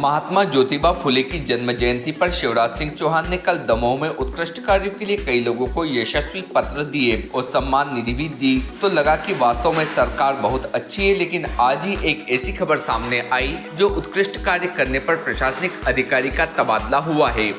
महात्मा ज्योतिबा फुले की जन्म जयंती पर शिवराज सिंह चौहान ने कल दमोह में उत्कृष्ट कार्यों के लिए कई लोगों को यशस्वी पत्र दिए और सम्मान निधि भी दी। तो लगा कि वास्तव में सरकार बहुत अच्छी है, लेकिन आज ही एक ऐसी खबर सामने आई जो उत्कृष्ट कार्य करने पर प्रशासनिक अधिकारी का तबादला हुआ है,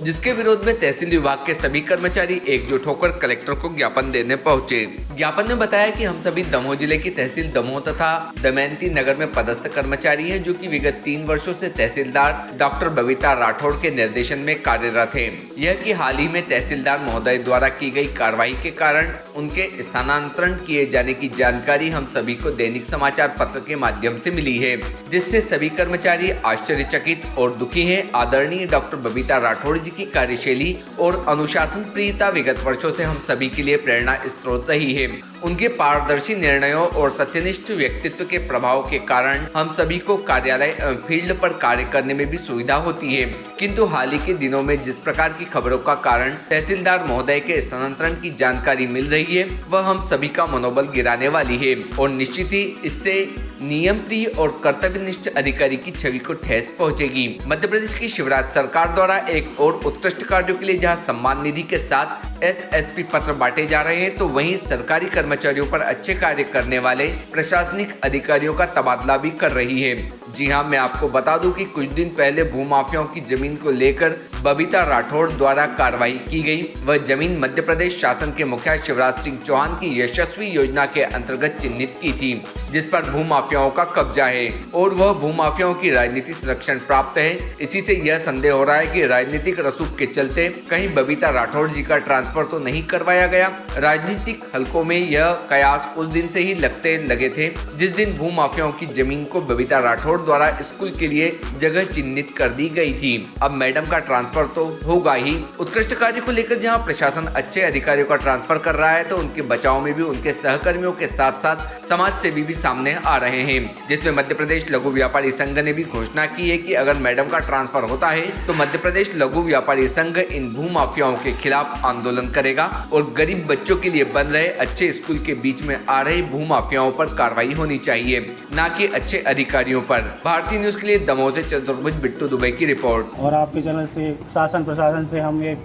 जिसके विरोध में तहसील विभाग के सभी कर्मचारी एकजुट होकर कलेक्टर को ज्ञापन देने पहुंचे। ज्ञापन में बताया कि हम सभी दमोह जिले की तहसील दमोह तथा दमयंती नगर में पदस्थ कर्मचारी हैं, जो कि विगत 3 वर्षों से तहसीलदार डॉक्टर बबीता राठौड़ के निर्देशन में कार्यरत हैं। यह कि हाल ही में तहसीलदार महोदय द्वारा की गई कार्रवाई के कारण उनके स्थानांतरण किए जाने की जानकारी हम सभी को दैनिक समाचार पत्र के माध्यम से मिली है, जिससे सभी कर्मचारी आश्चर्यचकित और दुखी हैं। आदरणीय डॉक्टर बबीता राठौड़ जी की कार्यशैली और अनुशासन प्रियता विगत वर्षों से हम सभी के लिए प्रेरणा स्रोत रही है। उनके पारदर्शी निर्णयों और सत्यनिष्ठ व्यक्तित्व के प्रभाव के कारण हम सभी को कार्यालय फील्ड पर कार्य करने में भी सुविधा होती है। किंतु हाल ही के दिनों में जिस प्रकार की खबरों का कारण तहसीलदार महोदय के स्थानांतरण की जानकारी मिल रही है, वह हम सभी का मनोबल गिराने वाली है और निश्चित ही इससे नियम प्रिय और कर्तव्यनिष्ठ अधिकारी की छवि को ठेस पहुंचेगी। मध्य प्रदेश की शिवराज सरकार द्वारा एक और उत्कृष्ट कार्यों के लिए जहां सम्मान निधि के साथ SSP पत्र बांटे जा रहे हैं, तो वहीं सरकारी कर्मचारियों पर अच्छे कार्य करने वाले प्रशासनिक अधिकारियों का तबादला भी कर रही है। जी हां, मैं आपको बता दूं कि कुछ दिन पहले भूमाफियाओं की जमीन को लेकर बबीता राठौड़ द्वारा कार्रवाई की गई। वह जमीन मध्य प्रदेश शासन के मुखिया शिवराज सिंह चौहान की यशस्वी योजना के अंतर्गत चिन्हित की थी, जिस पर भूमाफियाओं का कब्जा है और वह भूमाफियाओं की राजनीतिक संरक्षण प्राप्त है। इसी से यह संदेह हो रहा है कि राजनीतिक रसूख के चलते कहीं बबीता राठौड़ जी का ट्रांसफर तो नहीं करवाया गया। राजनीतिक हलकों में यह कयास उस दिन से ही लगते लगे थे जिस दिन भूमाफियाओं की जमीन को बबीता राठौड़ द्वारा स्कूल के लिए जगह चिन्हित कर दी गई थी। अब मैडम का ट्रांसफर तो होगा ही। उत्कृष्ट कार्य को लेकर जहां प्रशासन अच्छे अधिकारियों का ट्रांसफर कर रहा है, तो उनके बचाव में भी उनके सहकर्मियों के साथ साथ समाज सेवी भी सामने आ रहे हैं, जिसमें मध्य प्रदेश लघु व्यापारी संघ ने भी घोषणा की है कि अगर मैडम का ट्रांसफर होता है तो मध्य प्रदेश लघु व्यापारी संघ इन भूमाफियाओं के खिलाफ आंदोलन करेगा और गरीब बच्चों के लिए बन रहे अच्छे स्कूल के बीच में आ रहे भूमाफियाओं पर कार्रवाई होनी चाहिए, न कि अच्छे अधिकारियों पर। भारतीय न्यूज के लिए दमोह से चतुर्भुज बिट्टू दुबे की रिपोर्ट। और आपके चैनल से शासन प्रशासन से हम ये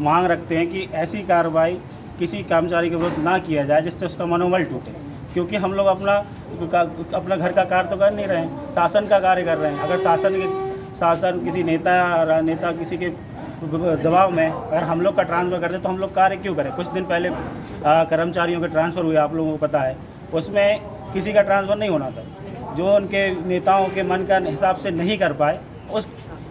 मांग रखते हैं कि ऐसी कार्रवाई किसी कर्मचारी के विरुद्ध ना किया जाए जिससे उसका मनोबल टूटे, क्योंकि हम लोग अपना घर का कार्य तो कर नहीं रहे हैं, शासन का कार्य कर रहे हैं। अगर शासन किसी नेता किसी के दबाव में अगर हम लोग का ट्रांसफ़र करते तो हम लोग कार्य क्यों करें। कुछ दिन पहले कर्मचारियों के ट्रांसफ़र हुए, आप लोगों को पता है, उसमें किसी का ट्रांसफ़र नहीं होना था। जो उनके नेताओं के मन का हिसाब से नहीं कर पाए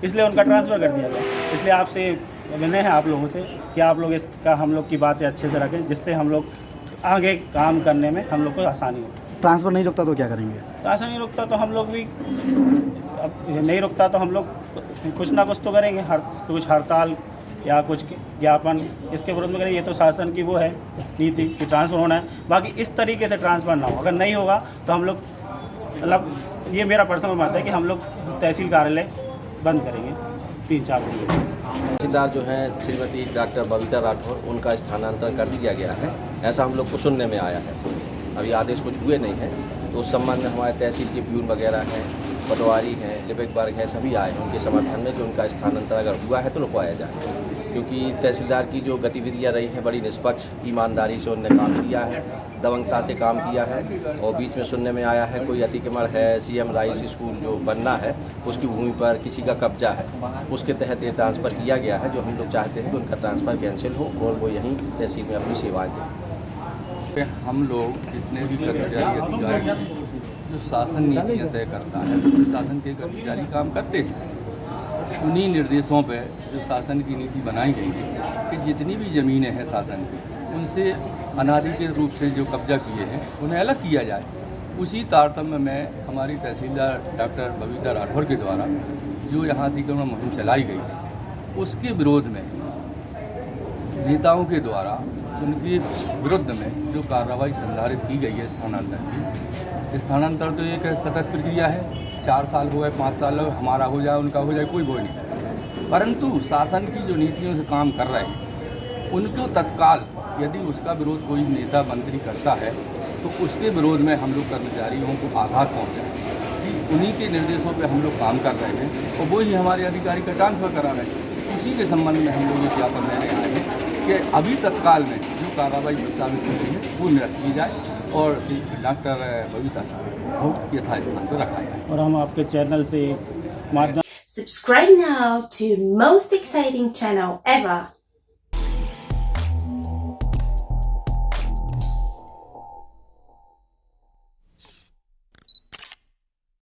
इसलिए उनका ट्रांसफ़र कर दिया गया। इसलिए आपसे विनय है आप लोगों से कि आप लोग इसका हम लोग की बातें अच्छे से रखें, जिससे हम लोग आगे काम करने में हम लोग को आसानी हो। ट्रांसफ़र नहीं रुकता तो क्या करेंगे? ट्रांसफ़र नहीं रुकता तो हम लोग भी नहीं रुकता तो हम लोग कुछ ना कुछ तो करेंगे, कुछ हड़ताल या कुछ ज्ञापन इसके विरोध में करेंगे। ये तो शासन की वो है नीति कि ट्रांसफ़र होना है, बाकी इस तरीके से ट्रांसफ़र ना हो। अगर नहीं होगा तो हम लोग मतलब ये मेरा पर्सनल मत है कि हम लोग तहसील कार्यालय बंद करेंगे 3-4 दिन। तहसीलदार जो है श्रीमती डॉक्टर बबीता राठौड़, उनका स्थानांतरण कर दिया गया है, ऐसा हम लोग को सुनने में आया है। अभी आदेश कुछ हुए नहीं है, तो उस संबंध में हमारे तहसील के प्यून वगैरह हैं, पटवारी हैं, लिपिक वर्ग है, सभी आए हैं उनके समर्थन में कि उनका स्थानांतरण अगर हुआ है तो रुकवाया जाए, क्योंकि तहसीलदार की जो गतिविधियाँ रही हैं बड़ी निष्पक्ष ईमानदारी से उन्होंने काम किया है, दबंगता से काम किया है। और बीच में सुनने में आया है कोई अतिक्रमण है, CM राइस स्कूल जो बनना है उसकी भूमि पर किसी का कब्जा है, उसके तहत ये ट्रांसफ़र किया गया है। जो हम लोग चाहते हैं कि उनका ट्रांसफ़र कैंसिल हो और वो यहीं तहसील में अपनी सेवाएँ दें। हम लोग जितने भी कर्मचारी अधिकारी हैं, जो शासन नीतियाँ तय करता है, शासन के कर्मचारी काम करते हैं, उन्हीं निर्देशों पे जो शासन की नीति बनाई गई है कि जितनी भी ज़मीनें हैं शासन की, उनसे अनादि के रूप से जो कब्जा किए हैं उन्हें अलग किया जाए। उसी तारतम्य में हमारी तहसीलदार डॉक्टर बबीता राठौड़ के द्वारा जो यहाँ अतिक्रमण मुहिम चलाई गई है, उसके विरोध में नेताओं के द्वारा उनके विरुद्ध में जो कार्रवाई संधारित की गई है स्थानांतरण तो एक सतत प्रक्रिया है। 4 साल हो गए, 5 साल हो गए, हमारा हो जाए उनका हो जाए, कोई वो नहीं, परंतु शासन की जो नीतियों से काम कर रहे हैं उनको तत्काल यदि उसका विरोध कोई नेता मंत्री करता है तो उसके विरोध में हम लोग कर्मचारियों को आघात पहुँचाए, कि उन्हीं के निर्देशों पे हम लोग काम कर रहे हैं और वो ही हमारे अधिकारी का ट्रांसफ़र करा रहे हैं। उसी के संबंध में हम लोग ये ज्ञापन देने आए हैं कि अभी तत्काल में जो कार्रवाई प्रस्तावित की गई है वो निरस्त की जाए और डॉक्टर बबीता को यथास्थान पर रखा जाए। और हम आपके चैनल से माध्यम Subscribe now to most exciting channel ever.